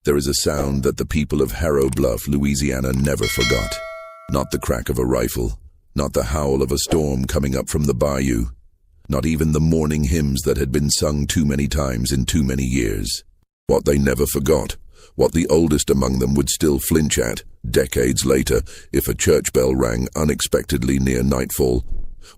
There is a sound that the people of Harrow Bluff, Louisiana never forgot. Not the crack of a rifle, not the howl of a storm coming up from the bayou, not even the morning hymns that had been sung too many times in too many years. What they never forgot, what the oldest among them would still flinch at, decades later, if a church bell rang unexpectedly near nightfall,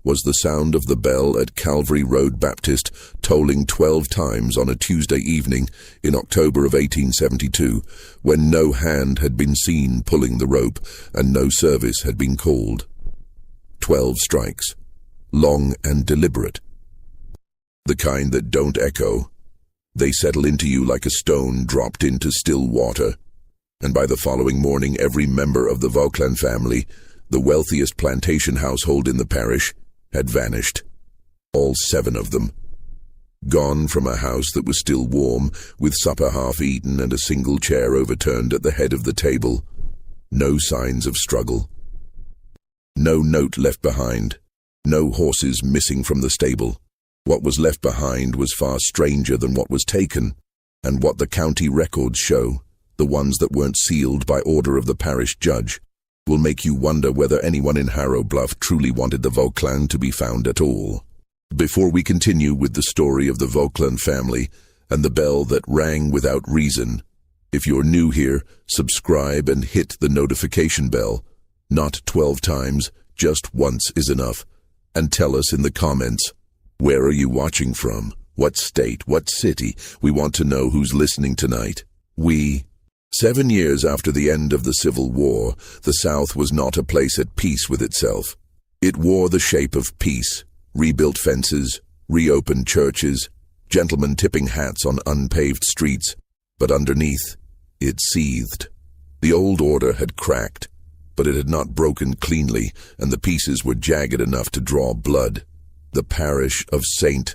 was the sound of the bell at Calvary Road Baptist tolling 12 times on a Tuesday evening in October of 1872, when no hand had been seen pulling the rope and no service had been called. 12 strikes, long and deliberate. The kind that don't echo. They settle into you like a stone dropped into still water. And by the following morning, every member of the Vauclin family, the wealthiest plantation household in the parish, had vanished. All 7 of them. Gone from a house that was still warm, with supper half eaten and a single chair overturned at the head of the table. No signs of struggle. No note left behind. No horses missing from the stable. What was left behind was far stranger than what was taken, and what the county records show, the ones that weren't sealed by order of the parish judge, will make you wonder whether anyone in Harrow Bluff truly wanted the Vauclin to be found at all. Before we continue with the story of the Vauclin family and the bell that rang without reason, if you're new here, subscribe and hit the notification bell. Not 12 times, just once is enough. And tell us in the comments, where are you watching from? What state? What city? We want to know who's listening tonight. 7 years after the end of the Civil War, the South was not a place at peace with itself. It wore the shape of peace, rebuilt fences, reopened churches, gentlemen tipping hats on unpaved streets, but underneath, it seethed. The old order had cracked, but it had not broken cleanly, and the pieces were jagged enough to draw blood. The parish of St.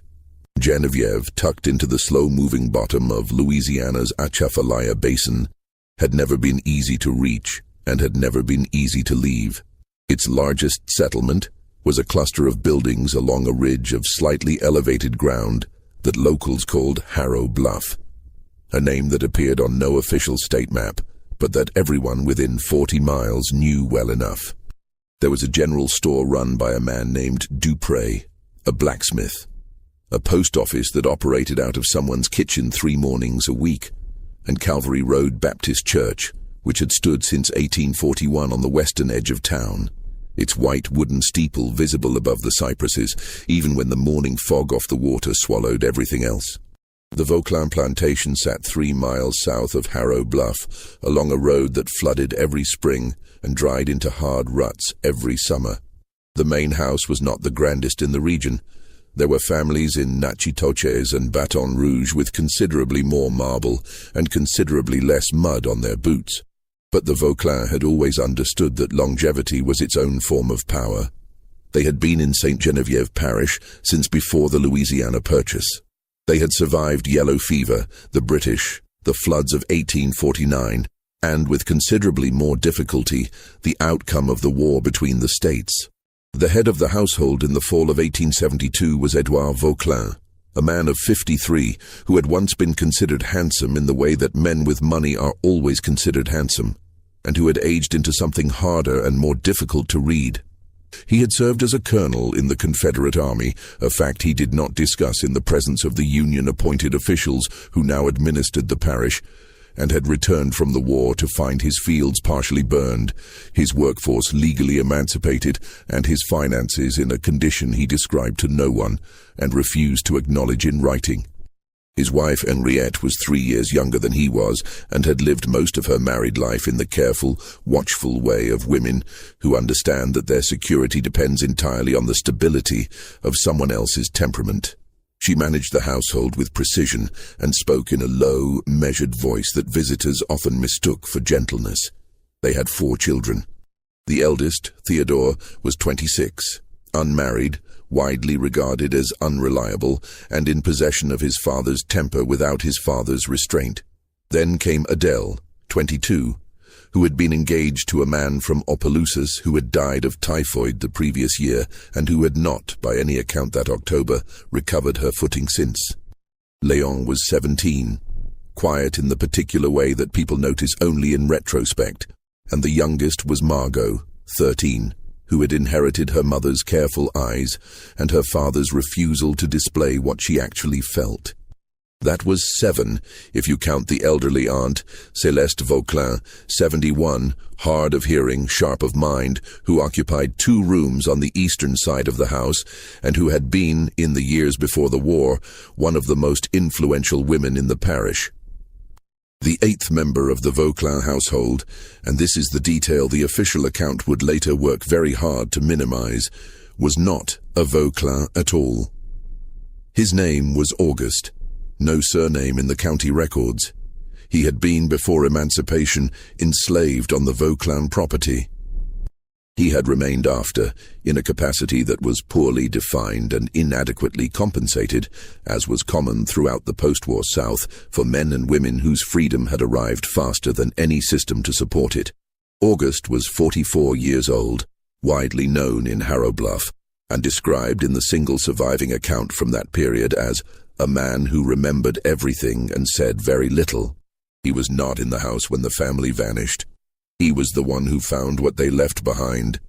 Genevieve, tucked into the slow-moving bottom of Louisiana's Atchafalaya Basin, had never been easy to reach and had never been easy to leave. Its largest settlement was a cluster of buildings along a ridge of slightly elevated ground that locals called Harrow Bluff, a name that appeared on no official state map, but that everyone within 40 miles knew well enough. There was a general store run by a man named Dupre, a blacksmith, a post office that operated out of someone's kitchen 3 mornings a week, and Calvary Road Baptist Church, which had stood since 1841 on the western edge of town, its white wooden steeple visible above the cypresses, even when the morning fog off the water swallowed everything else. The Vauclin plantation sat 3 miles south of Harrow Bluff, along a road that flooded every spring and dried into hard ruts every summer. The main house was not the grandest in the region. There were families in Natchitoches and Baton Rouge with considerably more marble and considerably less mud on their boots. But the Vauclin had always understood that longevity was its own form of power. They had been in St. Genevieve Parish since before the Louisiana Purchase. They had survived yellow fever, the British, the floods of 1849, and, with considerably more difficulty, the outcome of the war between the states. The head of the household in the fall of 1872 was Edouard Vauclin, a man of 53 who had once been considered handsome in the way that men with money are always considered handsome, and who had aged into something harder and more difficult to read. He had served as a colonel in the Confederate Army, a fact he did not discuss in the presence of the Union-appointed officials who now administered the parish, and had returned from the war to find his fields partially burned, his workforce legally emancipated, and his finances in a condition he described to no one and refused to acknowledge in writing. His wife Henriette was 3 years younger than he was and had lived most of her married life in the careful, watchful way of women who understand that their security depends entirely on the stability of someone else's temperament. She managed the household with precision and spoke in a low, measured voice that visitors often mistook for gentleness. They had 4 children. The eldest, Theodore, was 26, unmarried, widely regarded as unreliable, and in possession of his father's temper without his father's restraint. Then came Adele, 22, who had been engaged to a man from Opelousas who had died of typhoid the previous year and who had not, by any account that October, recovered her footing since. Léon was 17, quiet in the particular way that people notice only in retrospect, and the youngest was Margot, 13, who had inherited her mother's careful eyes and her father's refusal to display what she actually felt. That was 7, if you count the elderly aunt, Céleste Vauclin, 71, hard of hearing, sharp of mind, who occupied 2 rooms on the eastern side of the house, and who had been, in the years before the war, one of the most influential women in the parish. The 8th member of the Vauclin household, and this is the detail the official account would later work very hard to minimize, was not a Vauclin at all. His name was Auguste. No surname in the county records. He had been, before emancipation, enslaved on the Vauclin property. He had remained after, in a capacity that was poorly defined and inadequately compensated, as was common throughout the post-war South for men and women whose freedom had arrived faster than any system to support it. Auguste was 44 years old, widely known in Harrow Bluff, and described in the single surviving account from that period as a man who remembered everything and said very little. He was not in the house when the family vanished. He was the one who found what they left behind.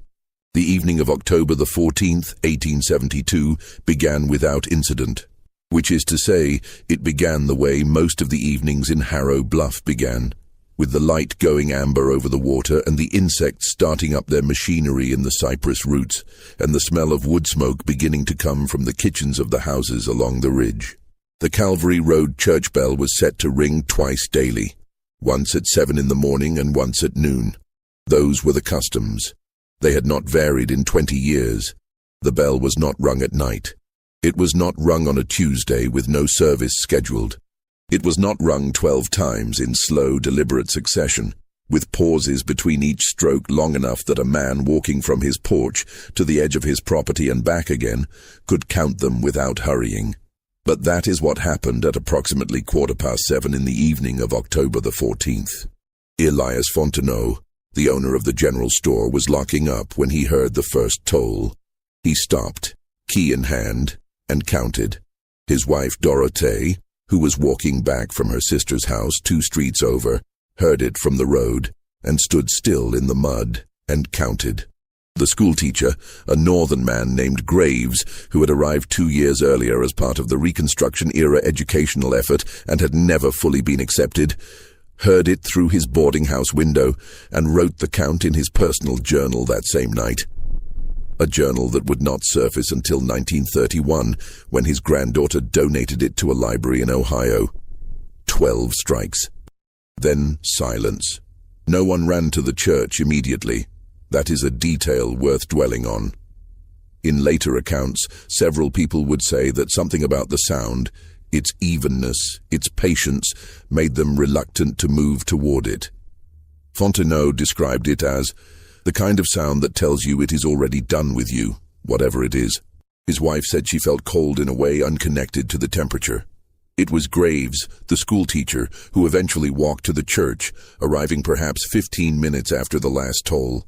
The evening of October the 14th, 1872, began without incident, which is to say, it began the way most of the evenings in Harrow Bluff began, with the light going amber over the water and the insects starting up their machinery in the cypress roots, and the smell of wood smoke beginning to come from the kitchens of the houses along the ridge. The Calvary Road church bell was set to ring twice daily, once at 7 in the morning and once at noon. Those were the customs. They had not varied in 20 years. The bell was not rung at night. It was not rung on a Tuesday with no service scheduled. It was not rung 12 times in slow, deliberate succession, with pauses between each stroke long enough that a man walking from his porch to the edge of his property and back again could count them without hurrying. But that is what happened at approximately 7:15 in the evening of October the 14th. Elias Fontenot, the owner of the general store, was locking up when he heard the first toll. He stopped, key in hand, and counted. His wife Dorothée, who was walking back from her sister's house 2 streets over, heard it from the road, and stood still in the mud, and counted. The schoolteacher, a northern man named Graves, who had arrived 2 years earlier as part of the Reconstruction-era educational effort and had never fully been accepted, heard it through his boarding house window and wrote the count in his personal journal that same night. A journal that would not surface until 1931, when his granddaughter donated it to a library in Ohio. 12 strikes. Then silence. No one ran to the church immediately. That is a detail worth dwelling on. In later accounts, several people would say that something about the sound, its evenness, its patience, made them reluctant to move toward it. Fontenot described it as the kind of sound that tells you it is already done with you, whatever it is. His wife said she felt cold in a way unconnected to the temperature. It was Graves, the schoolteacher, who eventually walked to the church, arriving perhaps 15 minutes after the last toll.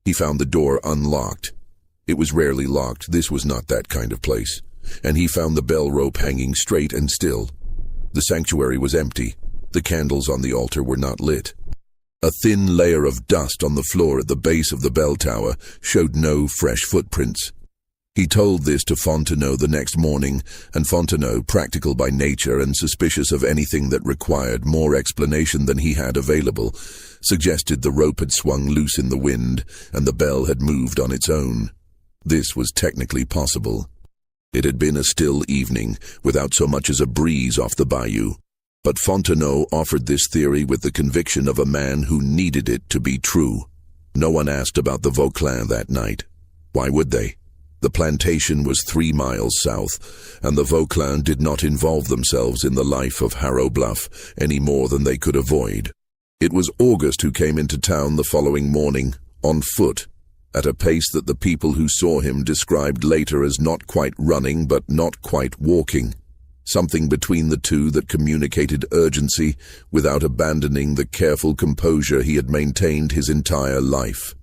He found the door unlocked. It was rarely locked, this was not that kind of place. And he found the bell rope hanging straight and still. The sanctuary was empty. The candles on the altar were not lit. A thin layer of dust on the floor at the base of the bell tower showed no fresh footprints. He told this to Fontenot the next morning, and Fontenot, practical by nature and suspicious of anything that required more explanation than he had available, suggested the rope had swung loose in the wind and the bell had moved on its own. This was technically possible. It had been a still evening, without so much as a breeze off the bayou, but Fontenot offered this theory with the conviction of a man who needed it to be true. No one asked about the Vauclin that night. Why would they? The plantation was 3 miles south, and the Vauclin did not involve themselves in the life of Harrow Bluff any more than they could avoid. It was Auguste who came into town the following morning, on foot, at a pace that the people who saw him described later as not quite running but not quite walking, something between the two that communicated urgency without abandoning the careful composure he had maintained his entire life.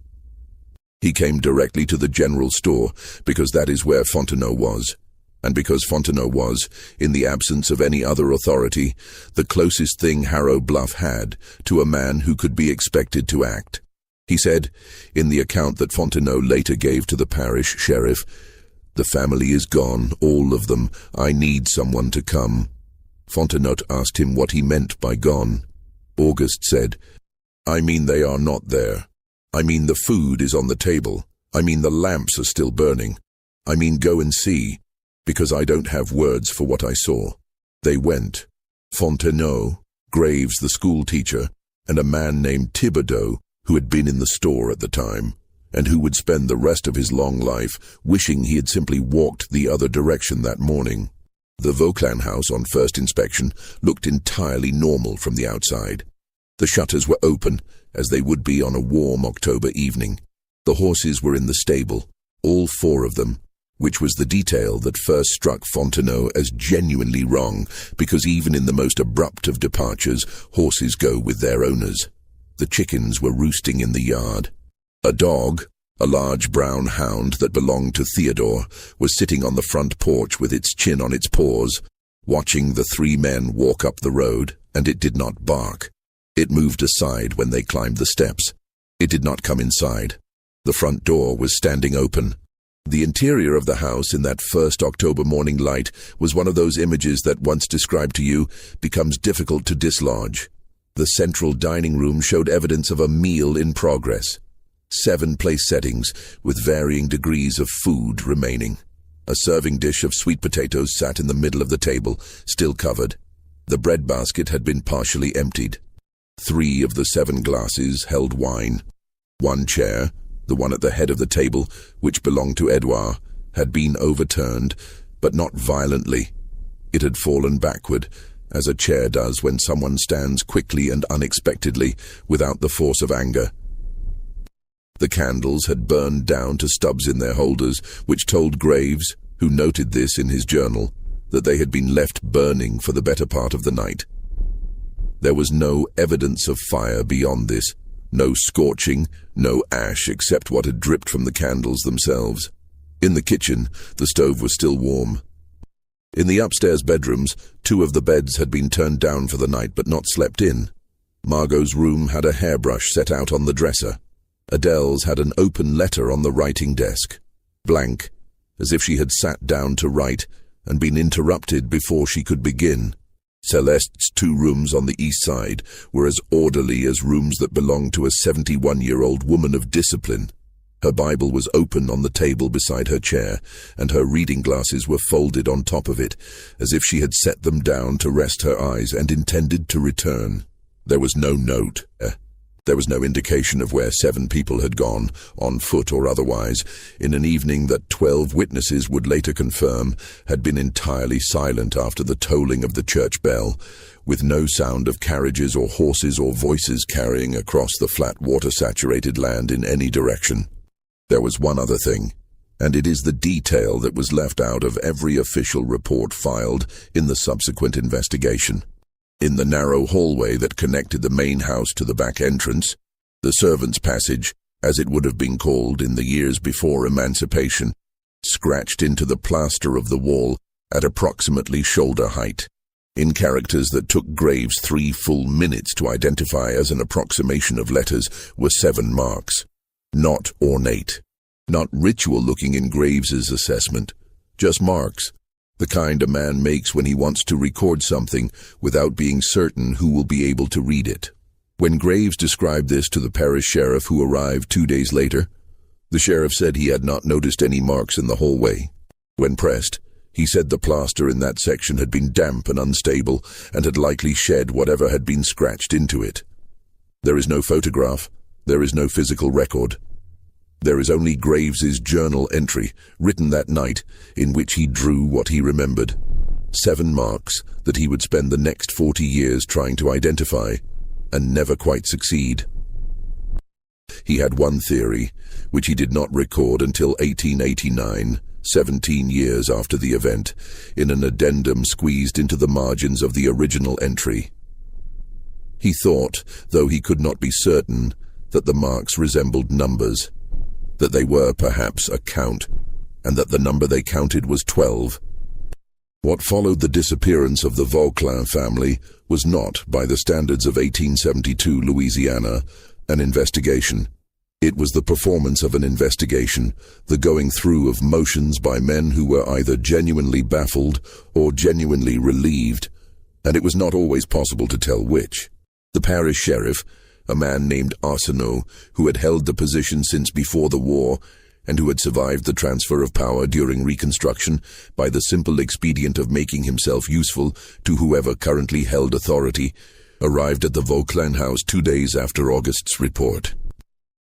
He came directly to the general store because that is where Fontenot was. And because Fontenot was, in the absence of any other authority, the closest thing Harrow Bluff had to a man who could be expected to act. He said, in the account that Fontenot later gave to the parish sheriff, "The family is gone, all of them. I need someone to come." Fontenot asked him what he meant by gone. Auguste said, "I mean they are not there. I mean the food is on the table. I mean the lamps are still burning. I mean go and see, because I don't have words for what I saw." They went. Fontenot, Graves the school teacher, and a man named Thibodeau, who had been in the store at the time, and who would spend the rest of his long life wishing he had simply walked the other direction that morning. The Vauclin house on first inspection looked entirely normal from the outside. The shutters were open, as they would be on a warm October evening. The horses were in the stable, all 4 of them, which was the detail that first struck Fontenot as genuinely wrong, because even in the most abrupt of departures, horses go with their owners. The chickens were roosting in the yard. A dog, a large brown hound that belonged to Theodore, was sitting on the front porch with its chin on its paws, watching the 3 men walk up the road, and it did not bark. It moved aside when they climbed the steps. It did not come inside. The front door was standing open. The interior of the house in that first October morning light was one of those images that, once described to you, becomes difficult to dislodge. The central dining room showed evidence of a meal in progress. 7 place settings, with varying degrees of food remaining. A serving dish of sweet potatoes sat in the middle of the table, still covered. The bread basket had been partially emptied. 3 of the 7 glasses held wine. 1 chair, the one at the head of the table, which belonged to Edouard, had been overturned, but not violently. It had fallen backward, as a chair does when someone stands quickly and unexpectedly, without the force of anger. The candles had burned down to stubs in their holders, which told Graves, who noted this in his journal, that they had been left burning for the better part of the night. There was no evidence of fire beyond this, no scorching, no ash except what had dripped from the candles themselves. In the kitchen, the stove was still warm. In the upstairs bedrooms, 2 of the beds had been turned down for the night but not slept in. Margot's room had a hairbrush set out on the dresser. Adele's had an open letter on the writing desk, blank, as if she had sat down to write and been interrupted before she could begin. Celeste's 2 rooms on the east side were as orderly as rooms that belonged to a 71-year-old woman of discipline. Her Bible was open on the table beside her chair, and her reading glasses were folded on top of it, as if she had set them down to rest her eyes and intended to return. There was no note. There was no indication of where 7 people had gone, on foot or otherwise, in an evening that 12 witnesses would later confirm had been entirely silent after the tolling of the church bell, with no sound of carriages or horses or voices carrying across the flat water-saturated land in any direction. There was one other thing, and it is the detail that was left out of every official report filed in the subsequent investigation. In the narrow hallway that connected the main house to the back entrance, the servants' passage, as it would have been called in the years before emancipation, scratched into the plaster of the wall at approximately shoulder height, in characters that took Graves 3 full minutes to identify as an approximation of letters, were 7 marks. Not ornate, not ritual-looking in Graves's assessment, just marks. The kind a man makes when he wants to record something without being certain who will be able to read it. When Graves described this to the parish sheriff who arrived 2 days later, the sheriff said he had not noticed any marks in the hallway. When pressed, he said the plaster in that section had been damp and unstable and had likely shed whatever had been scratched into it. There is no photograph, there is no physical record. There is only Graves's journal entry, written that night, in which he drew what he remembered. 7 marks that he would spend the next 40 years trying to identify, and never quite succeed. He had one theory, which he did not record until 1889, 17 years after the event, in an addendum squeezed into the margins of the original entry. He thought, though he could not be certain, that the marks resembled numbers, that they were perhaps a count, and that the number they counted was 12, What followed the disappearance of the Vauclin family was not, by the standards of 1872 Louisiana, an investigation. It was the performance of an investigation, the going through of motions by men who were either genuinely baffled or genuinely relieved, and it was not always possible to tell which. The parish sheriff, a man named Arsenault, who had held the position since before the war, and who had survived the transfer of power during Reconstruction by the simple expedient of making himself useful to whoever currently held authority, arrived at the Vauclin house 2 days after August's report.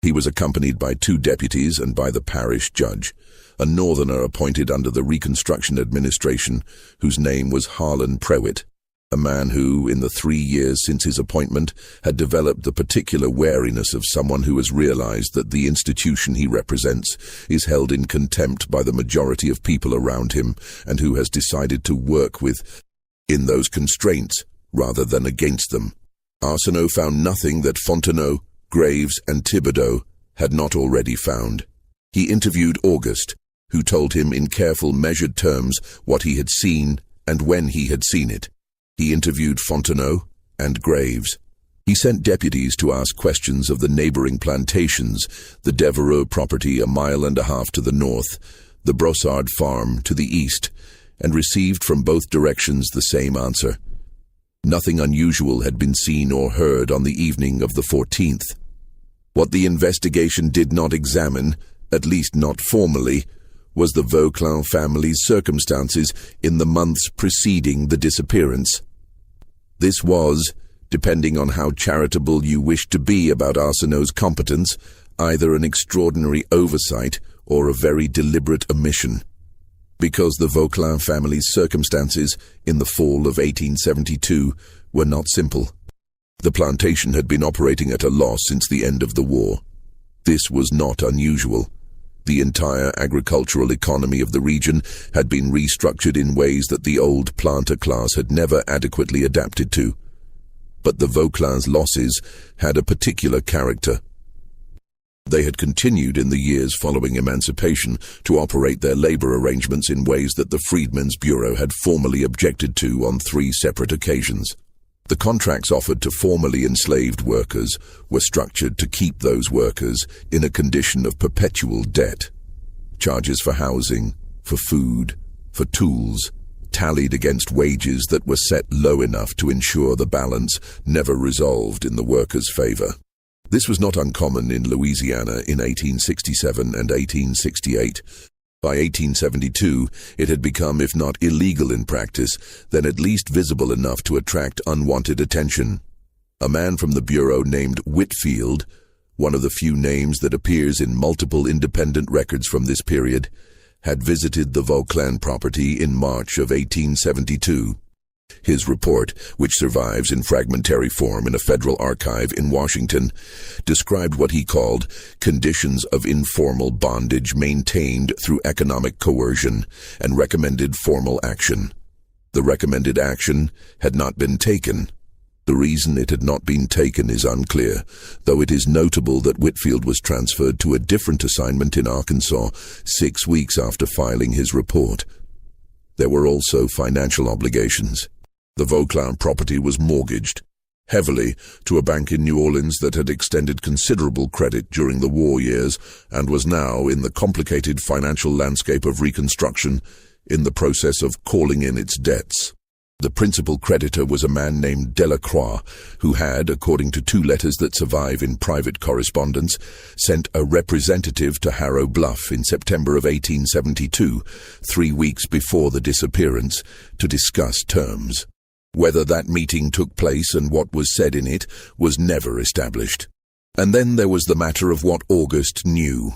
He was accompanied by 2 deputies and by the parish judge, a northerner appointed under the Reconstruction administration, whose name was Harlan Prewitt, a man who, in the 3 years since his appointment, had developed the particular wariness of someone who has realized that the institution he represents is held in contempt by the majority of people around him, and who has decided to work in those constraints rather than against them. Arsenault found nothing that Fontenot, Graves, and Thibodeau had not already found. He interviewed Auguste, who told him in careful, measured terms what he had seen and when he had seen it. He interviewed Fontenot and Graves. He sent deputies to ask questions of the neighboring plantations, the Devereux property 1.5 miles to the north, the Brossard farm to the east, and received from both directions the same answer. Nothing unusual had been seen or heard on the evening of the 14th. What the investigation did not examine, at least not formally, was the Vauclin family's circumstances in the months preceding the disappearance. This was, depending on how charitable you wished to be about Arsenault's competence, either an extraordinary oversight or a very deliberate omission. Because the Vauclin family's circumstances in the fall of 1872 were not simple. The plantation had been operating at a loss since the end of the war. This was not unusual. The entire agricultural economy of the region had been restructured in ways that the old planter class had never adequately adapted to. But the Vauclin's losses had a particular character. They had continued in the years following emancipation to operate their labor arrangements in ways that the Freedmen's Bureau had formally objected to on 3 separate occasions. The contracts offered to formerly enslaved workers were structured to keep those workers in a condition of perpetual debt. Charges for housing, for food, for tools, tallied against wages that were set low enough to ensure the balance never resolved in the workers' favor. This was not uncommon in Louisiana in 1867 and 1868. By 1872, it had become, if not illegal in practice, then at least visible enough to attract unwanted attention. A man from the Bureau named Whitfield, one of the few names that appears in multiple independent records from this period, had visited the Vauclin property in March of 1872. His report, which survives in fragmentary form in a federal archive in Washington, described what he called conditions of informal bondage maintained through economic coercion and recommended formal action. The recommended action had not been taken. The reason it had not been taken is unclear, though it is notable that Whitfield was transferred to a different assignment in Arkansas 6 weeks after filing his report. There were also financial obligations. The Vauclin property was mortgaged, heavily, to a bank in New Orleans that had extended considerable credit during the war years and was now, in the complicated financial landscape of Reconstruction, in the process of calling in its debts. The principal creditor was a man named Delacroix, who had, according to 2 letters that survive in private correspondence, sent a representative to Harrow Bluff in September of 1872, 3 weeks before the disappearance, to discuss terms. Whether that meeting took place and what was said in it was never established. And then there was the matter of what Auguste knew.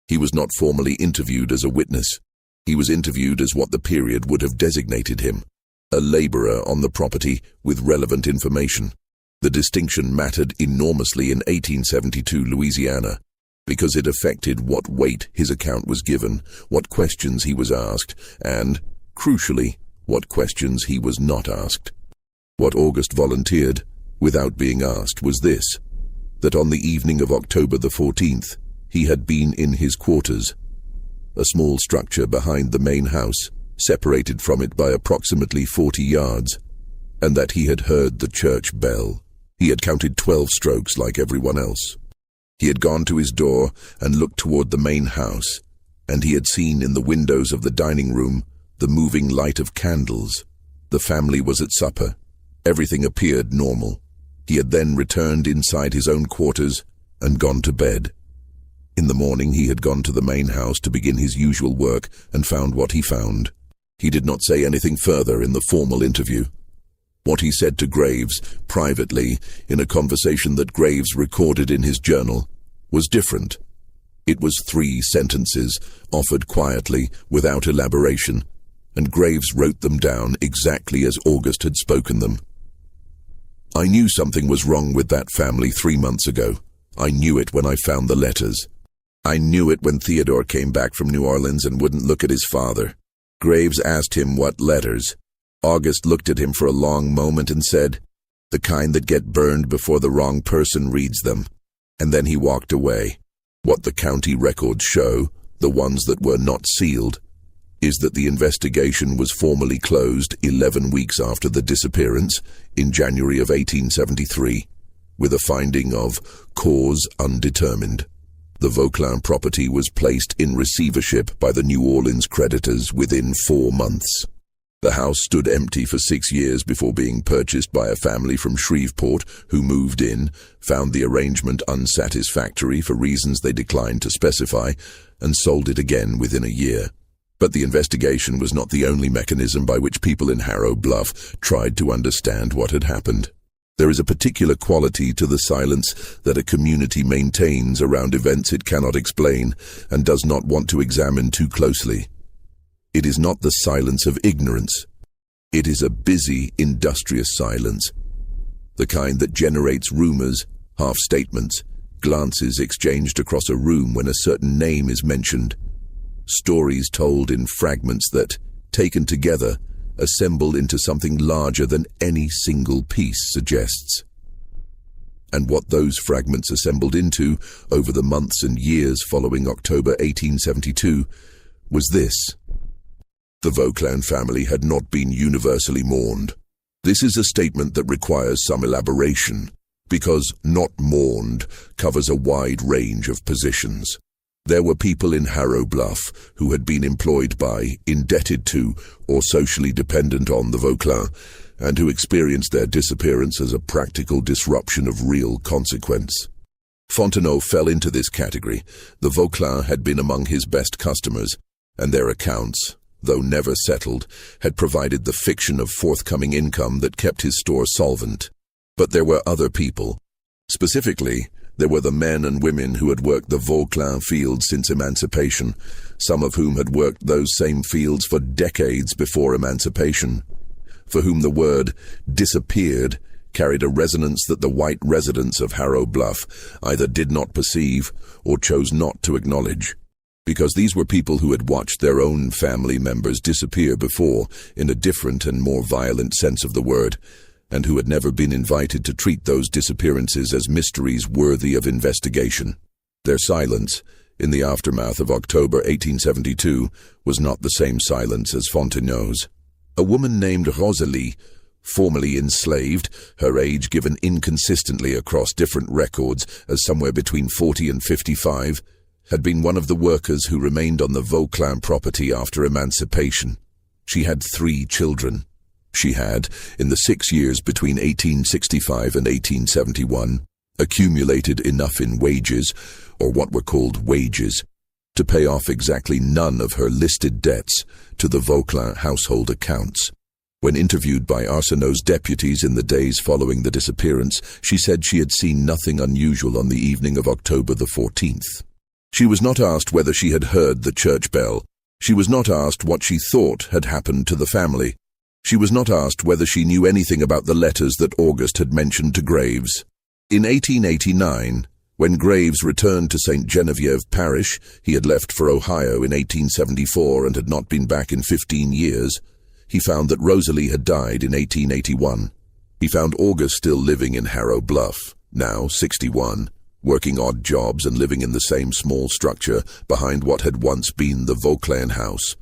He was not formally interviewed as a witness. He was interviewed as what the period would have designated him, a laborer on the property with relevant information. The distinction mattered enormously in 1872 Louisiana, because it affected what weight his account was given, what questions he was asked, and, crucially, what questions he was not asked. What Auguste volunteered, without being asked, was this, that on the evening of October the 14th, he had been in his quarters, a small structure behind the main house, separated from it by approximately 40 yards, and that he had heard the church bell. He had counted 12 strokes like everyone else. He had gone to his door and looked toward the main house, and he had seen in the windows of the dining room the moving light of candles. The family was at supper. Everything appeared normal. He had then returned inside his own quarters and gone to bed. In the morning he had gone to the main house to begin his usual work and found what he found. He did not say anything further in the formal interview. What he said to Graves, privately, in a conversation that Graves recorded in his journal, was different. It was 3 sentences, offered quietly, without elaboration, and Graves wrote them down exactly as August had spoken them. "I knew something was wrong with that family 3 months ago. I knew it when I found the letters. I knew it when Theodore came back from New Orleans and wouldn't look at his father." Graves asked him what letters. August looked at him for a long moment and said, "The kind that get burned before the wrong person reads them." And then he walked away. What the county records show, the ones that were not sealed, is that the investigation was formally closed 11 weeks after the disappearance, in January of 1873, with a finding of cause undetermined. The Vauclin property was placed in receivership by the New Orleans creditors within 4 months. The house stood empty for 6 years before being purchased by a family from Shreveport who moved in, found the arrangement unsatisfactory for reasons they declined to specify, and sold it again within a year. But the investigation was not the only mechanism by which people in Harrow Bluff tried to understand what had happened. There is a particular quality to the silence that a community maintains around events it cannot explain and does not want to examine too closely. It is not the silence of ignorance. It is a busy, industrious silence, the kind that generates rumors, half-statements, glances exchanged across a room when a certain name is mentioned, stories told in fragments that, taken together, assemble into something larger than any single piece suggests. And what those fragments assembled into over the months and years following October 1872 was this: the Vauclin family had not been universally mourned. This is a statement that requires some elaboration, because "not mourned" covers a wide range of positions. There were people in Harrow Bluff who had been employed by, indebted to, or socially dependent on the Vauclin, and who experienced their disappearance as a practical disruption of real consequence. Fontenot fell into this category. The Vauclin had been among his best customers, and their accounts, though never settled, had provided the fiction of forthcoming income that kept his store solvent. But there were other people. Specifically, there were the men and women who had worked the Vauclin fields since emancipation, some of whom had worked those same fields for decades before emancipation, for whom the word "disappeared" carried a resonance that the white residents of Harrow Bluff either did not perceive or chose not to acknowledge. Because these were people who had watched their own family members disappear before, in a different and more violent sense of the word, and who had never been invited to treat those disappearances as mysteries worthy of investigation. Their silence, in the aftermath of October 1872, was not the same silence as Fontenot's. A woman named Rosalie, formerly enslaved, her age given inconsistently across different records as somewhere between 40 and 55, had been one of the workers who remained on the Vauclin property after emancipation. She had 3 children. She had, in the 6 years between 1865 and 1871, accumulated enough in wages, or what were called wages, to pay off exactly none of her listed debts to the Vauclin household accounts. When interviewed by Arsenault's deputies in the days following the disappearance, she said she had seen nothing unusual on the evening of October the 14th. She was not asked whether she had heard the church bell. She was not asked what she thought had happened to the family. She was not asked whether she knew anything about the letters that August had mentioned to Graves. In 1889, when Graves returned to St. Genevieve Parish, he had left for Ohio in 1874 and had not been back in 15 years, he found that Rosalie had died in 1881. He found August still living in Harrow Bluff, now 61, working odd jobs and living in the same small structure behind what had once been the Vauclin house,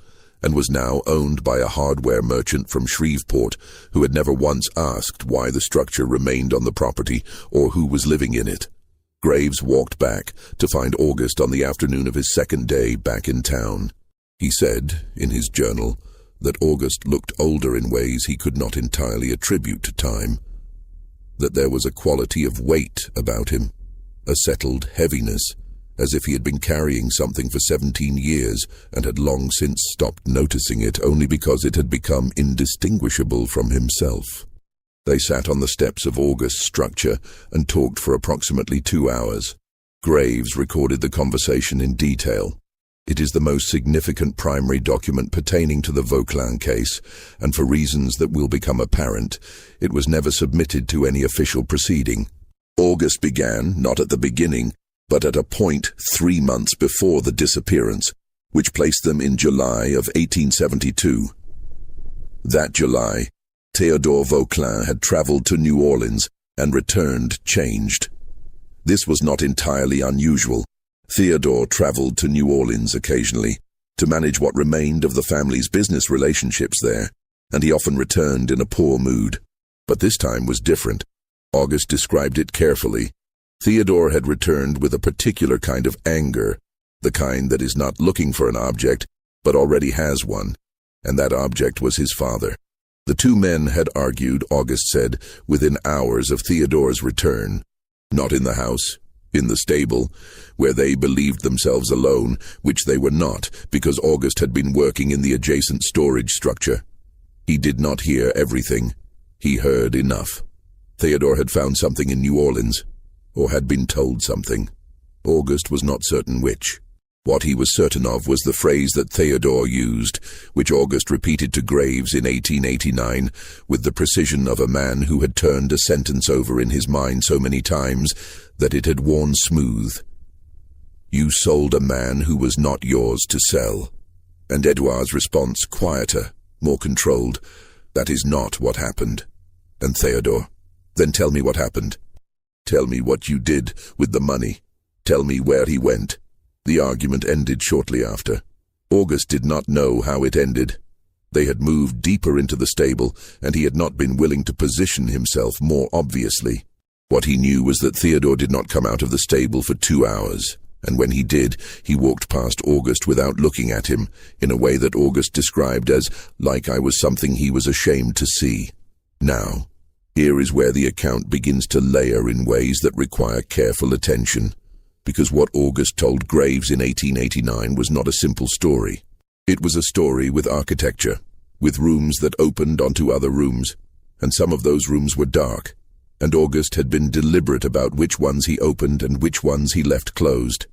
and was now owned by a hardware merchant from Shreveport who had never once asked why the structure remained on the property or who was living in it. Graves walked back to find August on the afternoon of his second day back in town. He said, in his journal, that August looked older in ways he could not entirely attribute to time, that there was a quality of weight about him, a settled heaviness, as if he had been carrying something for 17 years and had long since stopped noticing it only because it had become indistinguishable from himself. They sat on the steps of August's structure and talked for approximately 2 hours. Graves recorded the conversation in detail. It is the most significant primary document pertaining to the Vauclin case, and for reasons that will become apparent, it was never submitted to any official proceeding. August began, not at the beginning, but at a point 3 months before the disappearance, which placed them in July of 1872. That July, Theodore Vauclin had traveled to New Orleans and returned changed. This was not entirely unusual. Theodore traveled to New Orleans occasionally to manage what remained of the family's business relationships there, and he often returned in a poor mood. But this time was different. August described it carefully. Theodore had returned with a particular kind of anger, the kind that is not looking for an object, but already has one, and that object was his father. The two men had argued, August said, within hours of Theodore's return. Not in the house, in the stable, where they believed themselves alone, which they were not, because August had been working in the adjacent storage structure. He did not hear everything. He heard enough. Theodore had found something in New Orleans, or had been told something. August was not certain which. What he was certain of was the phrase that Theodore used, which August repeated to Graves in 1889, with the precision of a man who had turned a sentence over in his mind so many times that it had worn smooth. "You sold a man who was not yours to sell." And Edouard's response, quieter, more controlled, "That is not what happened." And Theodore, "Then tell me what happened. Tell me what you did with the money. Tell me where he went." The argument ended shortly after. August did not know how it ended. They had moved deeper into the stable, and he had not been willing to position himself more obviously. What he knew was that Theodore did not come out of the stable for 2 hours, and when he did, he walked past August without looking at him, in a way that August described as like I was something he was ashamed to see. Now, here is where the account begins to layer in ways that require careful attention, because what August told Graves in 1889 was not a simple story. It was a story with architecture, with rooms that opened onto other rooms, and some of those rooms were dark, and August had been deliberate about which ones he opened and which ones he left closed.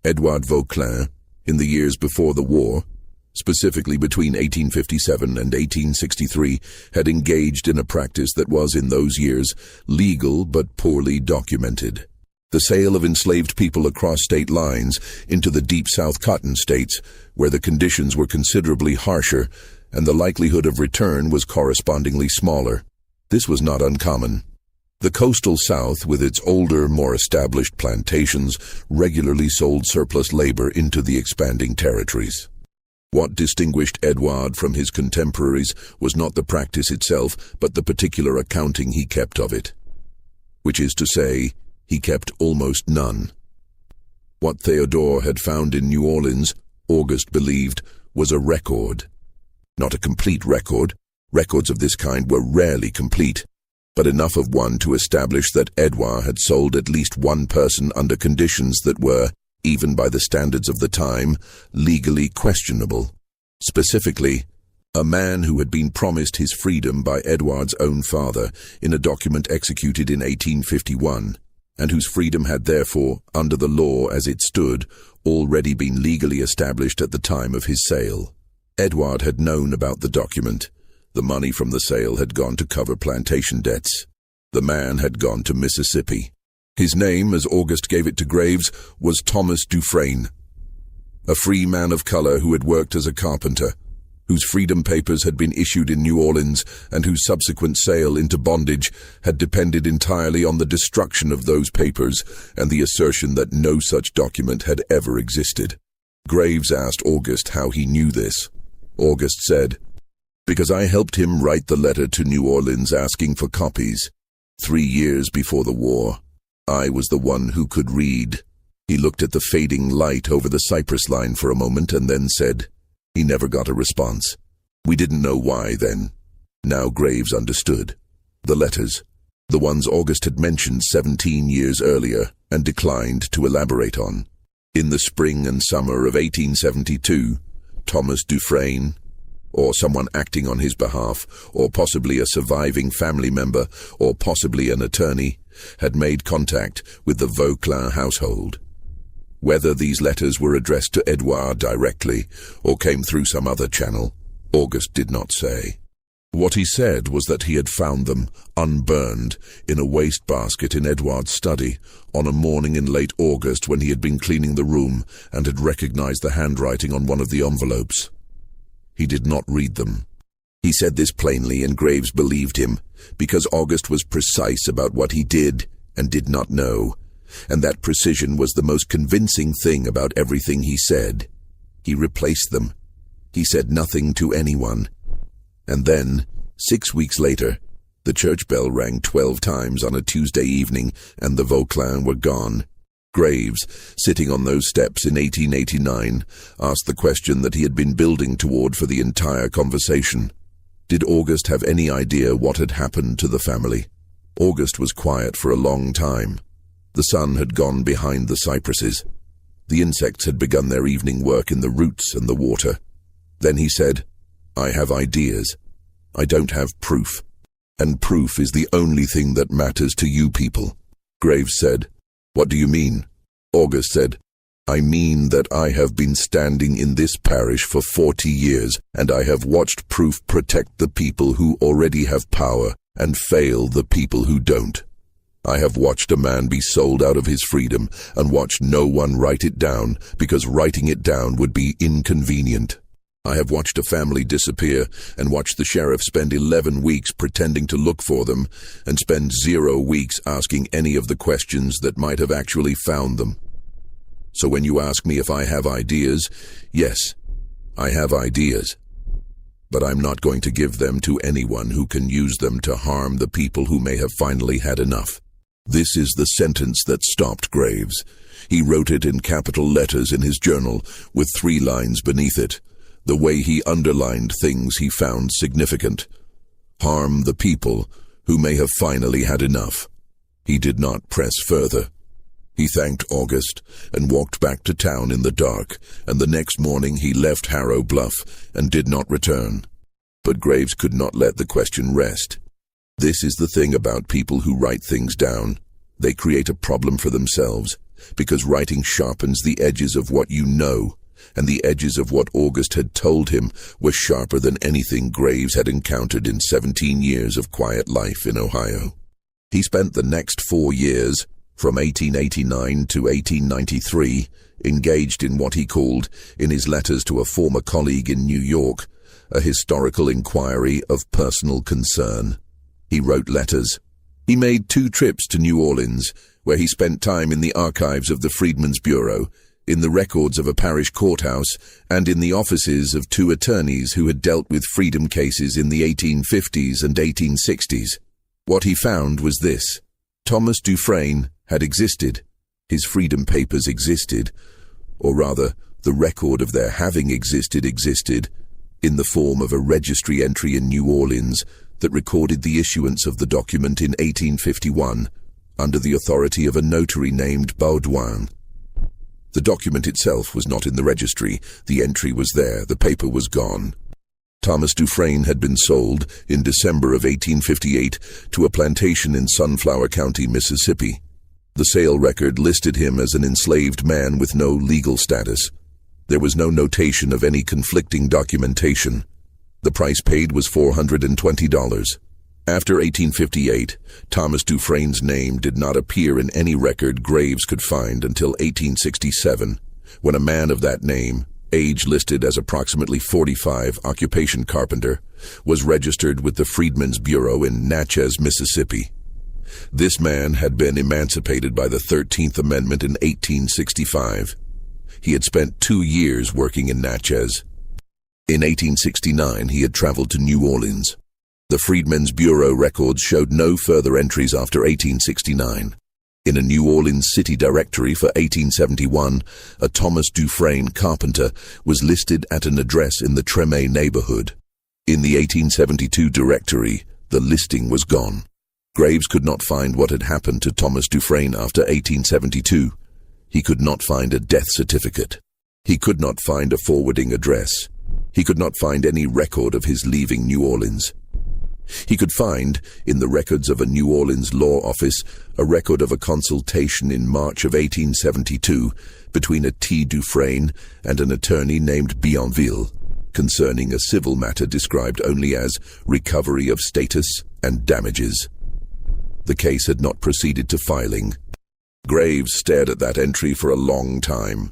Edouard Vauclin, in the years before the war, specifically between 1857 and 1863, had engaged in a practice that was in those years legal but poorly documented. The sale of enslaved people across state lines into the Deep South cotton states, where the conditions were considerably harsher and the likelihood of return was correspondingly smaller. This was not uncommon. The coastal South, with its older, more established plantations, regularly sold surplus labor into the expanding territories. What distinguished Edouard from his contemporaries was not the practice itself, but the particular accounting he kept of it. Which is to say, he kept almost none. What Theodore had found in New Orleans, August believed, was a record. Not a complete record. Records of this kind were rarely complete, but enough of one to establish that Edouard had sold at least one person under conditions that were, even by the standards of the time, legally questionable. Specifically, a man who had been promised his freedom by Edouard's own father in a document executed in 1851, and whose freedom had therefore, under the law as it stood, already been legally established at the time of his sale. Edouard had known about the document. The money from the sale had gone to cover plantation debts. The man had gone to Mississippi. His name, as August gave it to Graves, was Thomas Dufresne, a free man of color who had worked as a carpenter, whose freedom papers had been issued in New Orleans and whose subsequent sale into bondage had depended entirely on the destruction of those papers and the assertion that no such document had ever existed. Graves asked August how he knew this. August said, "Because I helped him write the letter to New Orleans asking for copies. 3 years before the war, I was the one who could read." He looked at the fading light over the cypress line for a moment and then said, "He never got a response. We didn't know why then." Now Graves understood. The letters, the ones August had mentioned 17 years earlier and declined to elaborate on. In the spring and summer of 1872, Thomas Dufresne, or someone acting on his behalf, or possibly a surviving family member, or possibly an attorney, had made contact with the Vauclin household. Whether these letters were addressed to Edouard directly or came through some other channel, August did not say. What he said was that he had found them, unburned, in a wastebasket in Edouard's study on a morning in late August when he had been cleaning the room and had recognized the handwriting on one of the envelopes. He did not read them. He said this plainly, and Graves believed him, because August was precise about what he did and did not know, and that precision was the most convincing thing about everything he said. He replaced them. He said nothing to anyone. And then, 6 weeks later, the church bell rang 12 times on a Tuesday evening, and the Vauclin were gone. Graves, sitting on those steps in 1889, asked the question that he had been building toward for the entire conversation. Did August have any idea what had happened to the family? August was quiet for a long time. The sun had gone behind the cypresses. The insects had begun their evening work in the roots and the water. Then he said, "I have ideas. I don't have proof. And proof is the only thing that matters to you people." Graves said, "What do you mean?" August said, "I mean that I have been standing in this parish for 40 years, and I have watched proof protect the people who already have power and fail the people who don't. I have watched a man be sold out of his freedom and watched no one write it down because writing it down would be inconvenient. I have watched a family disappear and watched the sheriff spend 11 weeks pretending to look for them and spend 0 weeks asking any of the questions that might have actually found them. So when you ask me if I have ideas, yes, I have ideas. But I'm not going to give them to anyone who can use them to harm the people who may have finally had enough." This is the sentence that stopped Graves. He wrote it in capital letters in his journal with 3 lines beneath it. The way he underlined things he found significant. Harm the people who may have finally had enough. He did not press further. He thanked August and walked back to town in the dark, and the next morning he left Harrow Bluff and did not return. But Graves could not let the question rest. This is the thing about people who write things down. They create a problem for themselves, because writing sharpens the edges of what you know, and the edges of what August had told him were sharper than anything Graves had encountered in 17 years of quiet life in Ohio. He spent the next 4 years, from 1889 to 1893, engaged in what he called, in his letters to a former colleague in New York, a historical inquiry of personal concern. He wrote letters. He made 2 trips to New Orleans, where he spent time in the archives of the Freedmen's Bureau, in the records of a parish courthouse, and in the offices of 2 attorneys who had dealt with freedom cases in the 1850s and 1860s. What he found was this: Thomas Dufresne had existed. His freedom papers existed, or rather, the record of their having existed, in the form of a registry entry in New Orleans that recorded the issuance of the document in 1851, under the authority of a notary named Baudouin. The document itself was not in the registry. The entry was there. The paper was gone. Thomas Dufresne had been sold in December of 1858 to a plantation in Sunflower County, Mississippi. The sale record listed him as an enslaved man with no legal status. There was no notation of any conflicting documentation. The price paid was $420. After 1858, Thomas Dufresne's name did not appear in any record Graves could find until 1867, when a man of that name, age listed as approximately 45, occupation carpenter, was registered with the Freedmen's Bureau in Natchez, Mississippi. This man had been emancipated by the 13th Amendment in 1865. He had spent 2 years working in Natchez. In 1869, he had traveled to New Orleans. The Freedmen's Bureau records showed no further entries after 1869. In a New Orleans city directory for 1871, a Thomas Dufresne carpenter was listed at an address in the Treme neighborhood. In the 1872 directory, the listing was gone. Graves could not find what had happened to Thomas Dufresne after 1872. He could not find a death certificate. He could not find a forwarding address. He could not find any record of his leaving New Orleans. He could find, in the records of a New Orleans law office, a record of a consultation in March of 1872 between a T. Dufresne and an attorney named Bienville, concerning a civil matter described only as recovery of status and damages. The case had not proceeded to filing. Graves stared at that entry for a long time.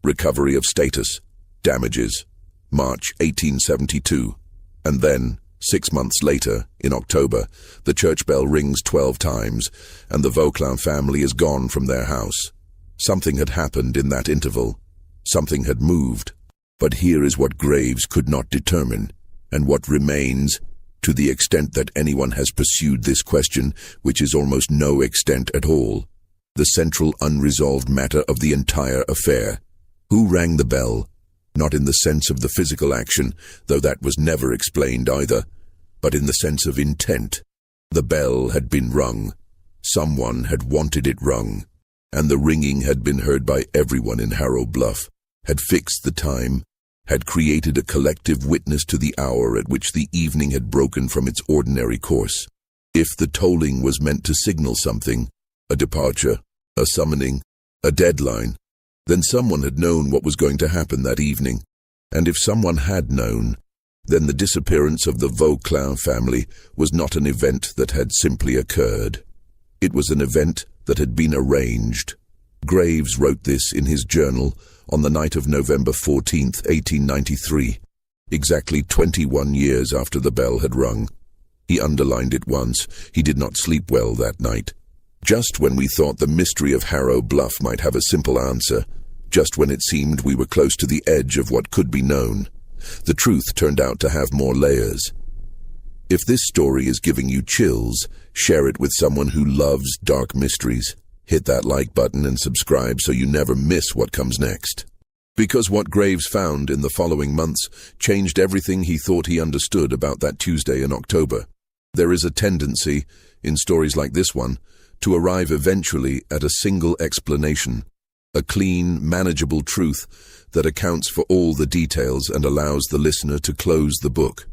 Recovery of status, damages, March 1872, and then, 6 months later, in October, the church bell rings 12 times, and the Vauclin family is gone from their house. Something had happened in that interval. Something had moved. But here is what Graves could not determine, and what remains, to the extent that anyone has pursued this question, which is almost no extent at all. The central unresolved matter of the entire affair. Who rang the bell? Not in the sense of the physical action, though that was never explained either, but in the sense of intent. The bell had been rung. Someone had wanted it rung, and the ringing had been heard by everyone in Harrow Bluff, had fixed the time, had created a collective witness to the hour at which the evening had broken from its ordinary course. If the tolling was meant to signal something, a departure, a summoning, a deadline, then someone had known what was going to happen that evening, and if someone had known, then the disappearance of the Vauclin family was not an event that had simply occurred. It was an event that had been arranged. Graves wrote this in his journal on the night of November 14th, 1893, exactly 21 years after the bell had rung. He underlined it once. He did not sleep well that night. Just when we thought the mystery of Harrow Bluff might have a simple answer, just when it seemed we were close to the edge of what could be known, the truth turned out to have more layers. If this story is giving you chills, share it with someone who loves dark mysteries. Hit that like button and subscribe so you never miss what comes next. Because what Graves found in the following months changed everything he thought he understood about that Tuesday in October. There is a tendency, in stories like this one, to arrive eventually at a single explanation, a clean, manageable truth that accounts for all the details and allows the listener to close the book.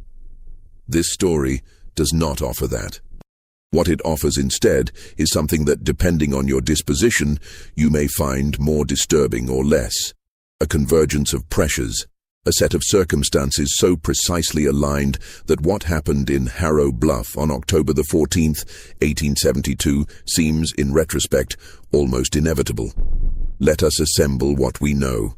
This story does not offer that. What it offers instead is something that, depending on your disposition, you may find more disturbing or less. A convergence of pressures, a set of circumstances so precisely aligned that what happened in Harrow Bluff on October the 14th, 1872, seems, in retrospect, almost inevitable. Let us assemble what we know.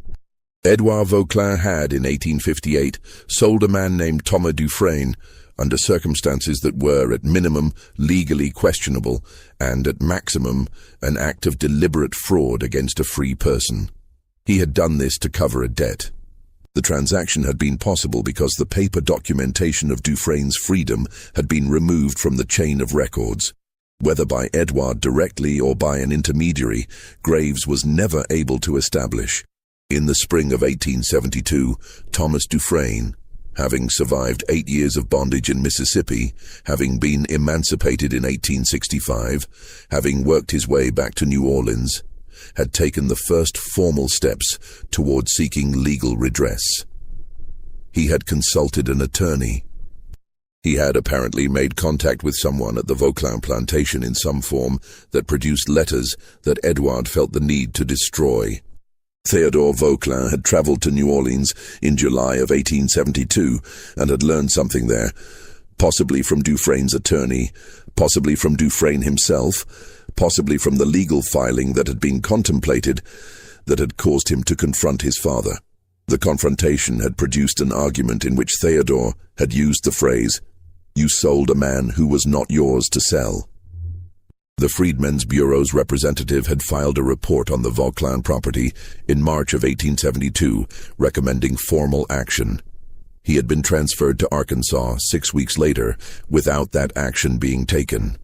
Edouard Vauclin had, in 1858, sold a man named Thomas Dufresne, under circumstances that were, at minimum, legally questionable, and, at maximum, an act of deliberate fraud against a free person. He had done this to cover a debt. The transaction had been possible because the paper documentation of Dufresne's freedom had been removed from the chain of records. Whether by Edouard directly or by an intermediary, Graves was never able to establish. In the spring of 1872, Thomas Dufresne, having survived 8 years of bondage in Mississippi, having been emancipated in 1865, having worked his way back to New Orleans, had taken the first formal steps toward seeking legal redress. He had consulted an attorney. He had apparently made contact with someone at the Vauclin plantation in some form that produced letters that Edouard felt the need to destroy. Theodore Vauclin had traveled to New Orleans in July of 1872 and had learned something there, possibly from Dufresne's attorney, possibly from Dufresne himself, possibly from the legal filing that had been contemplated that had caused him to confront his father. The confrontation had produced an argument in which Theodore had used the phrase, "You sold a man who was not yours to sell." The Freedmen's Bureau's representative had filed a report on the Vauclin property in March of 1872, recommending formal action. He had been transferred to Arkansas 6 weeks later without that action being taken.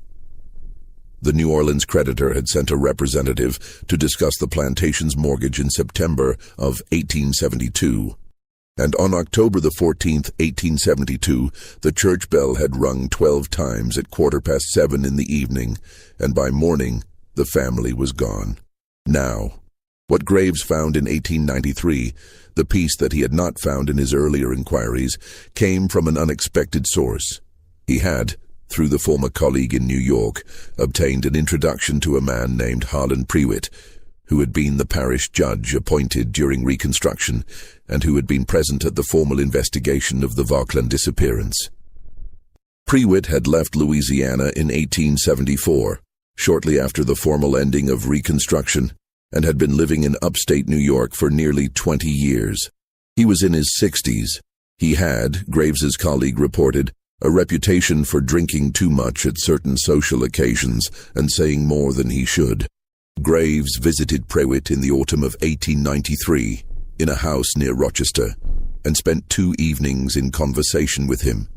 The New Orleans creditor had sent a representative to discuss the plantation's mortgage in September of 1872. And on October the 14th, 1872, the church bell had rung 12 times at 7:15 in the evening, and by morning, the family was gone. Now, what Graves found in 1893, the piece that he had not found in his earlier inquiries, came from an unexpected source. He had, through the former colleague in New York, obtained an introduction to a man named Harlan Prewitt, who had been the parish judge appointed during Reconstruction and who had been present at the formal investigation of the Vauquelin disappearance. Prewitt had left Louisiana in 1874, shortly after the formal ending of Reconstruction, and had been living in upstate New York for nearly 20 years. He was in his 60s. He had, Graves's colleague reported, a reputation for drinking too much at certain social occasions and saying more than he should. Graves visited Prewitt in the autumn of 1893 in a house near Rochester and spent 2 evenings in conversation with him.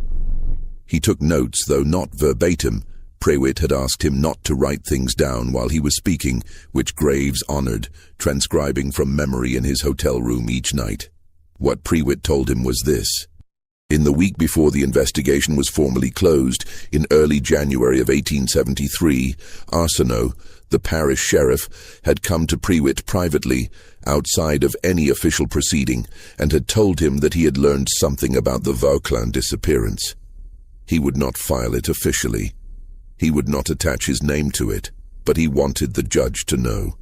He took notes, though not verbatim. Prewitt had asked him not to write things down while he was speaking, which Graves honored, transcribing from memory in his hotel room each night. What Prewitt told him was this. In the week before the investigation was formally closed, in early January of 1873, Arsenault, the parish sheriff, had come to Prewitt privately, outside of any official proceeding, and had told him that he had learned something about the Vauquelin disappearance. He would not file it officially. He would not attach his name to it, but he wanted the judge to know.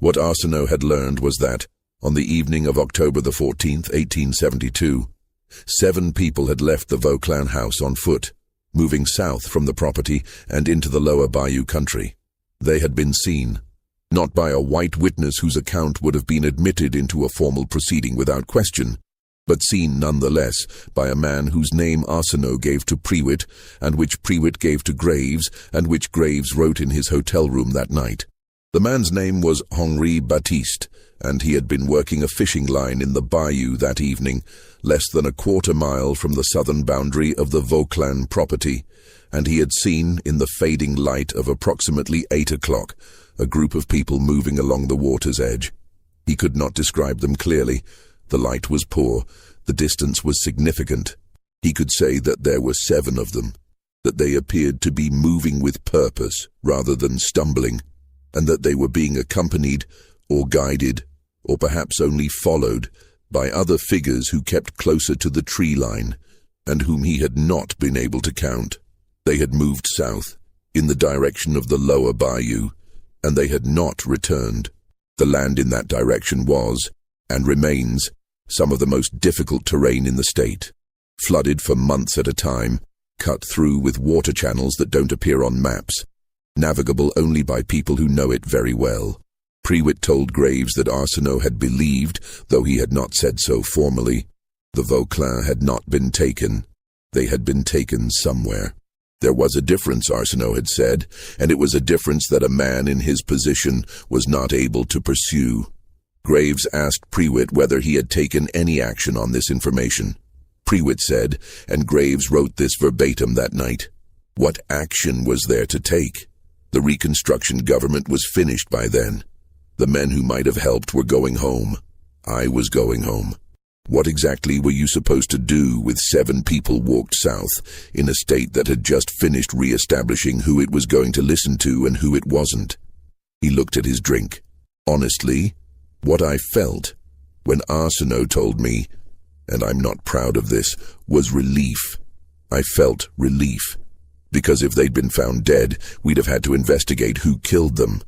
What Arsenault had learned was that, on the evening of October the 14th, 1872, 7 people had left the Vauquelin house on foot, moving south from the property and into the lower bayou country. They had been seen, not by a white witness whose account would have been admitted into a formal proceeding without question, but seen nonetheless by a man whose name Arsenault gave to Prewitt, and which Prewitt gave to Graves, and which Graves wrote in his hotel room that night. The man's name was Henri Baptiste, and he had been working a fishing line in the bayou that evening, less than a quarter mile from the southern boundary of the Vauquelin property, and he had seen, in the fading light of approximately 8 o'clock, a group of people moving along the water's edge. He could not describe them clearly. The light was poor. The distance was significant. He could say that there were 7 of them, that they appeared to be moving with purpose rather than stumbling, and that they were being accompanied or guided, or perhaps only followed, by other figures who kept closer to the tree line, and whom he had not been able to count. They had moved south, in the direction of the lower bayou, and they had not returned. The land in that direction was, and remains, some of the most difficult terrain in the state, flooded for months at a time, cut through with water channels that don't appear on maps, navigable only by people who know it very well. Prewitt told Graves that Arsenault had believed, though he had not said so formally, the Vauquelin had not been taken. They had been taken somewhere. There was a difference, Arsenault had said, and it was a difference that a man in his position was not able to pursue. Graves asked Prewitt whether he had taken any action on this information. Prewitt said, and Graves wrote this verbatim that night, what action was there to take? The Reconstruction government was finished by then. The men who might have helped were going home. I was going home. What exactly were you supposed to do with 7 people walked south in a state that had just finished re-establishing who it was going to listen to and who it wasn't? He looked at his drink. Honestly, what I felt when Arsenault told me, and I'm not proud of this, was relief. I felt relief, because if they'd been found dead, we'd have had to investigate who killed them.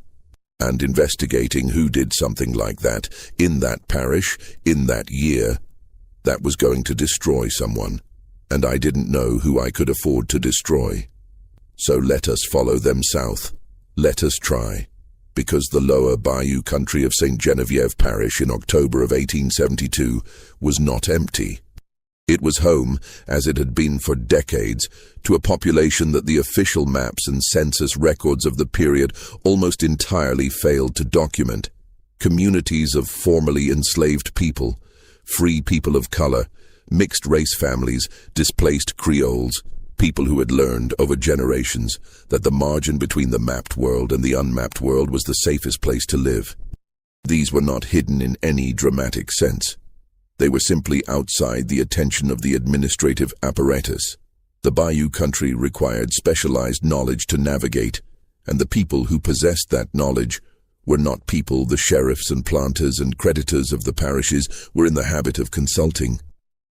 And investigating who did something like that, in that parish, in that year, that was going to destroy someone, and I didn't know who I could afford to destroy. So let us follow them south. Let us try. Because the lower bayou country of St. Genevieve Parish in October of 1872 was not empty. It was home, as it had been for decades, to a population that the official maps and census records of the period almost entirely failed to document. Communities of formerly enslaved people, free people of color, mixed-race families, displaced Creoles, people who had learned over generations that the margin between the mapped world and the unmapped world was the safest place to live. These were not hidden in any dramatic sense. They were simply outside the attention of the administrative apparatus. The Bayou country required specialized knowledge to navigate, and the people who possessed that knowledge were not people the sheriffs and planters and creditors of the parishes were in the habit of consulting.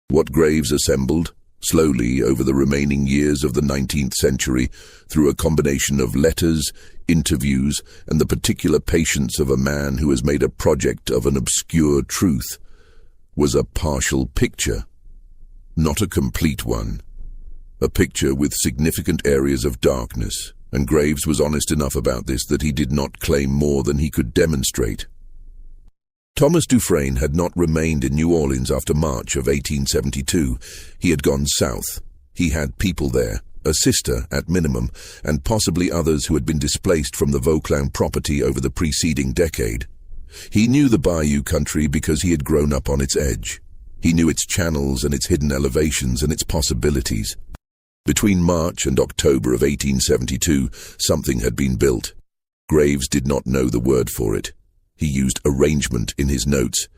What Graves assembled, slowly over the remaining years of the 19th century, through a combination of letters, interviews, and the particular patience of a man who has made a project of an obscure truth, was a partial picture, not a complete one. A picture with significant areas of darkness, and Graves was honest enough about this that he did not claim more than he could demonstrate. Thomas Dufresne had not remained in New Orleans after March of 1872. He had gone south. He had people there, a sister at minimum, and possibly others who had been displaced from the Vauclin property over the preceding decade. He knew the Bayou country because he had grown up on its edge. He knew its channels and its hidden elevations and its possibilities. Between March and October of 1872, something had been built. Graves did not know the word for it. He used arrangement in his notes,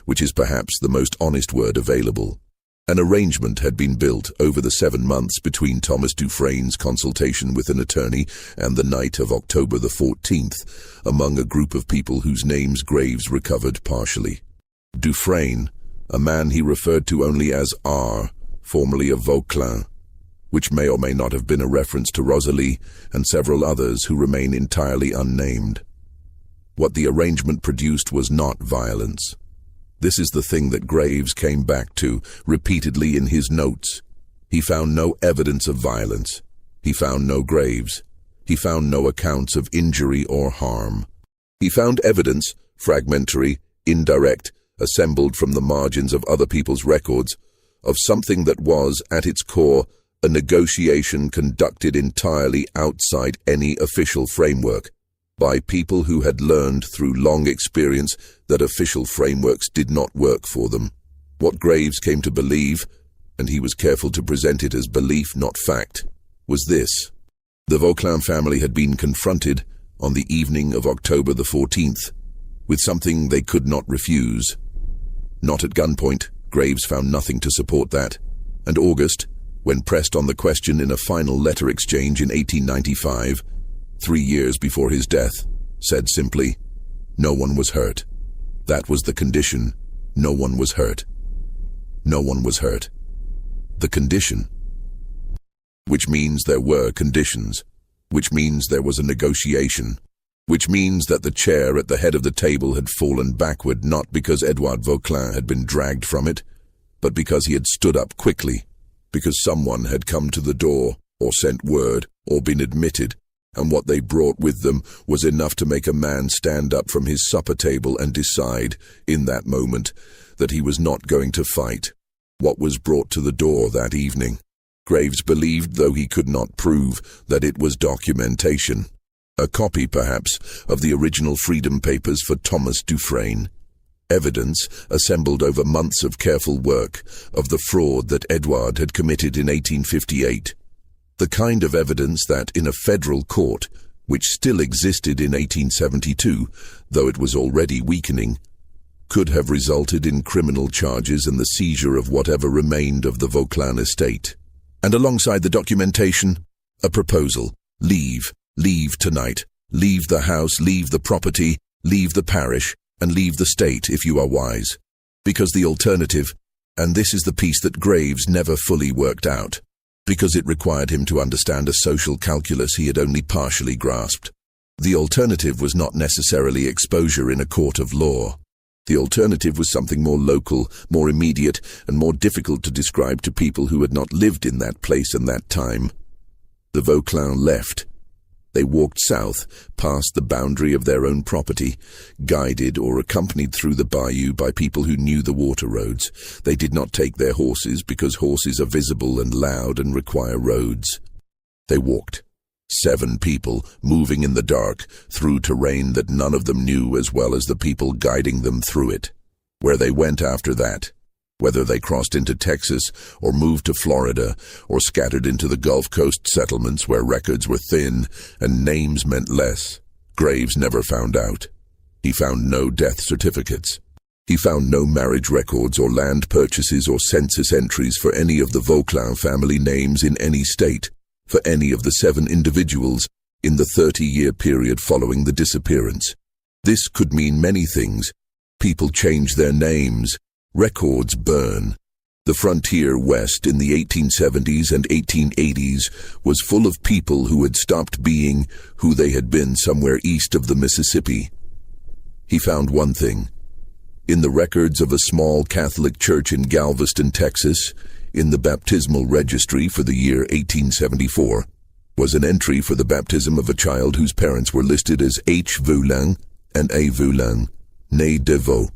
which is perhaps the most honest word available. An arrangement had been built over the 7 months between Thomas Dufresne's consultation with an attorney and the night of October the 14th, among a group of people whose names Graves recovered partially. Dufresne, a man he referred to only as R, formerly of Vauclin, which may or may not have been a reference to Rosalie and several others who remain entirely unnamed. What the arrangement produced was not violence. This is the thing that Graves came back to repeatedly in his notes. He found no evidence of violence. He found no graves. He found no accounts of injury or harm. He found evidence, fragmentary, indirect, assembled from the margins of other people's records, of something that was, at its core, a negotiation conducted entirely outside any official framework, by people who had learned through long experience that official frameworks did not work for them. What Graves came to believe, and he was careful to present it as belief, not fact, was this. The Vauclin family had been confronted, on the evening of October the 14th, with something they could not refuse. Not at gunpoint, Graves found nothing to support that, and August, when pressed on the question in a final letter exchange in 1895, 3 years before his death, said simply, "No one was hurt." That was the condition. No one was hurt. No one was hurt. The condition. Which means there were conditions. Which means there was a negotiation. Which means that the chair at the head of the table had fallen backward not because Edouard Vauclin had been dragged from it, but because he had stood up quickly, because someone had come to the door, or sent word, or been admitted, and what they brought with them was enough to make a man stand up from his supper table and decide, in that moment, that he was not going to fight. What was brought to the door that evening? Graves believed, though he could not prove, that it was documentation. A copy, perhaps, of the original Freedom Papers for Thomas Dufresne. Evidence, assembled over months of careful work, of the fraud that Edouard had committed in 1858. The kind of evidence that, in a federal court, which still existed in 1872, though it was already weakening, could have resulted in criminal charges and the seizure of whatever remained of the Vauclin estate. And alongside the documentation, a proposal. Leave tonight. Leave the house, leave the property, leave the parish, and leave the state if you are wise. Because the alternative, and this is the piece that Graves never fully worked out, because it required him to understand a social calculus he had only partially grasped. The alternative was not necessarily exposure in a court of law. The alternative was something more local, more immediate, and more difficult to describe to people who had not lived in that place and that time. The Vauclin left. They walked south, past the boundary of their own property, guided or accompanied through the bayou by people who knew the water roads. They did not take their horses because horses are visible and loud and require roads. They walked. 7 people, moving in the dark, through terrain that none of them knew as well as the people guiding them through it. Where they went after that, Whether they crossed into Texas or moved to Florida or scattered into the Gulf Coast settlements where records were thin and names meant less, Graves never found out. He found no death certificates. He found no marriage records or land purchases or census entries for any of the Vauclin family names in any state, for any of the 7 individuals in the 30-year period following the disappearance. This could mean many things. People change their names. Records burn. The frontier west in the 1870s and 1880s was full of people who had stopped being who they had been somewhere east of the Mississippi. He found one thing. In the records of a small Catholic church in Galveston, Texas, in the baptismal registry for the year 1874, was an entry for the baptism of a child whose parents were listed as H. Voulin and A. Voulin, née de Vaux.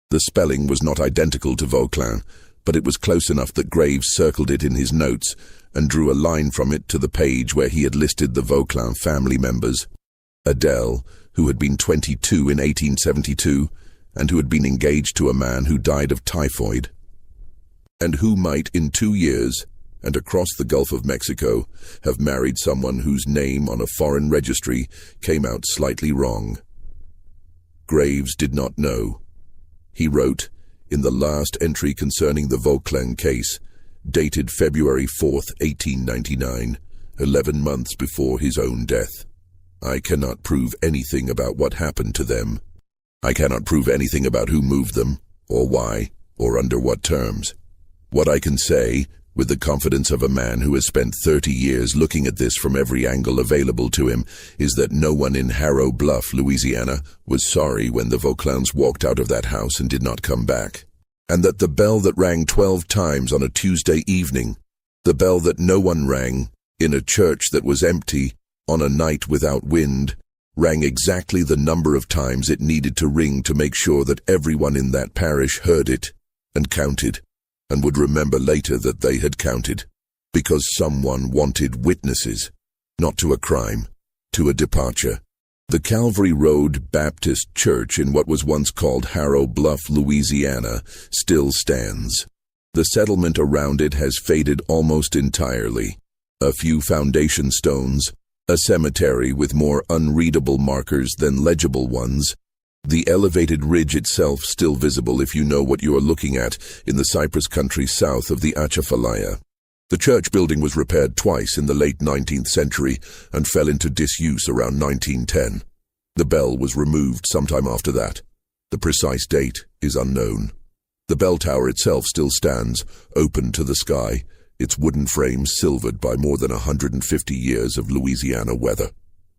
The spelling was not identical to Vauclin, but it was close enough that Graves circled it in his notes and drew a line from it to the page where he had listed the Vauclin family members. Adele, who had been 22 in 1872 and who had been engaged to a man who died of typhoid, and who might in 2 years, and across the Gulf of Mexico, have married someone whose name on a foreign registry came out slightly wrong. Graves did not know. He wrote, in the last entry concerning the Vauclin case, dated February 4th, 1899, 11 months before his own death, "I cannot prove anything about what happened to them. I cannot prove anything about who moved them, or why, or under what terms. What I can say, with the confidence of a man who has spent 30 years looking at this from every angle available to him, is that no one in Harrow Bluff, Louisiana, was sorry when the Vauclins walked out of that house and did not come back, and that the bell that rang 12 times on a Tuesday evening, the bell that no one rang, in a church that was empty, on a night without wind, rang exactly the number of times it needed to ring to make sure that everyone in that parish heard it, and counted, and would remember later that they had counted, because someone wanted witnesses, not to a crime, to a departure. The Calvary Road Baptist Church in what was once called Harrow Bluff, Louisiana, still stands. The settlement around it has faded almost entirely. A few foundation stones, a cemetery with more unreadable markers than legible ones, the elevated ridge itself still visible if you know what you are looking at in the cypress country south of the Atchafalaya. The church building was repaired twice in the late 19th century and fell into disuse around 1910. The bell was removed sometime after that. The precise date is unknown. The bell tower itself still stands, open to the sky, its wooden frame silvered by more than 150 years of Louisiana weather.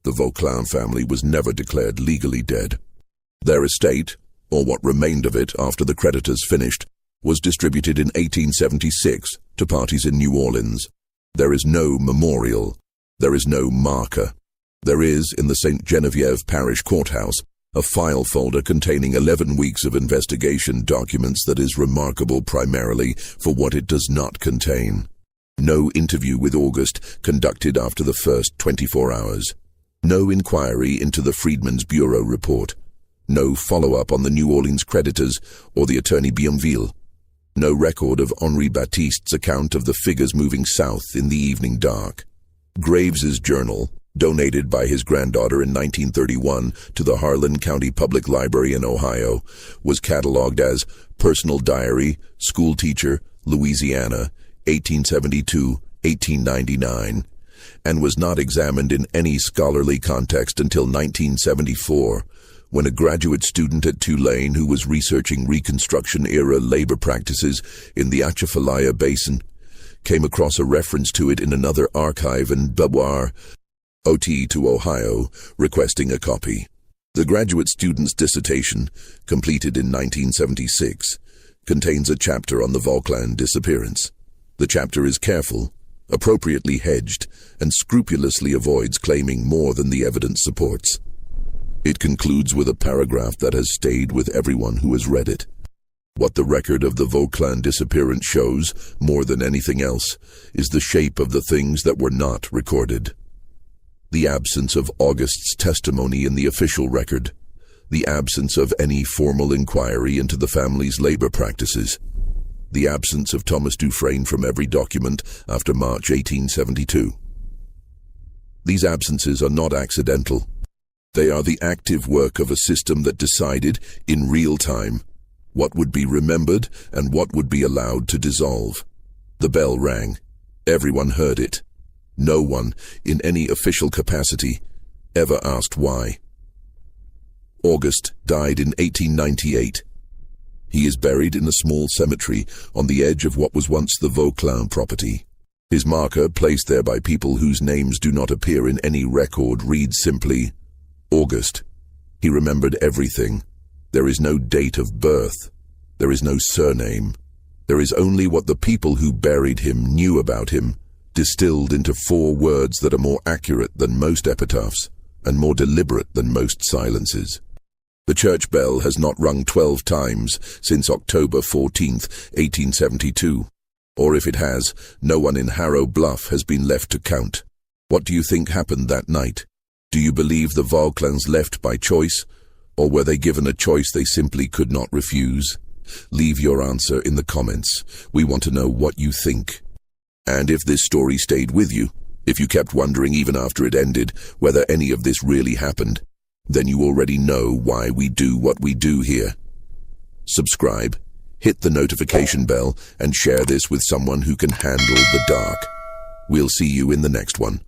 The Vauclin family was never declared legally dead. Their estate, or what remained of it after the creditors finished, was distributed in 1876 to parties in New Orleans. There is no memorial. There is no marker. There is, in the St. Genevieve Parish Courthouse, a file folder containing 11 weeks of investigation documents that is remarkable primarily for what it does not contain. No interview with August conducted after the first 24 hours. No inquiry into the Freedmen's Bureau report. No follow-up on the New Orleans creditors or the attorney Bienville. No record of Henri Baptiste's account of the figures moving south in the evening dark. Graves's journal, donated by his granddaughter in 1931 to the Harlan County Public Library in Ohio, was catalogued as Personal Diary, School Teacher, Louisiana, 1872-1899, and was not examined in any scholarly context until 1974, when a graduate student at Tulane who was researching Reconstruction-era labor practices in the Atchafalaya Basin came across a reference to it in another archive in Beauvoir, OT to Ohio, requesting a copy. The graduate student's dissertation, completed in 1976, contains a chapter on the Vauclin disappearance. The chapter is careful, appropriately hedged, and scrupulously avoids claiming more than the evidence supports. It concludes with a paragraph that has stayed with everyone who has read it. What the record of the Vauclin disappearance shows, more than anything else, is the shape of the things that were not recorded. The absence of August's testimony in the official record, the absence of any formal inquiry into the family's labor practices, the absence of Thomas Dufresne from every document after March 1872. These absences are not accidental. They are the active work of a system that decided, in real time, what would be remembered and what would be allowed to dissolve. The bell rang. Everyone heard it. No one, in any official capacity, ever asked why. August died in 1898. He is buried in a small cemetery on the edge of what was once the Vauclin property. His marker, placed there by people whose names do not appear in any record, reads simply, August. He remembered everything. There is no date of birth. There is no surname. There is only what the people who buried him knew about him, distilled into 4 words that are more accurate than most epitaphs and more deliberate than most silences. The church bell has not rung 12 times since October 14th, 1872. Or if it has, no one in Harrow Bluff has been left to count. What do you think happened that night? Do you believe the Vauclins left by choice, or were they given a choice they simply could not refuse? Leave your answer in the comments. We want to know what you think. And if this story stayed with you, if you kept wondering even after it ended whether any of this really happened, then you already know why we do what we do here. Subscribe, hit the notification bell, and share this with someone who can handle the dark. We'll see you in the next one.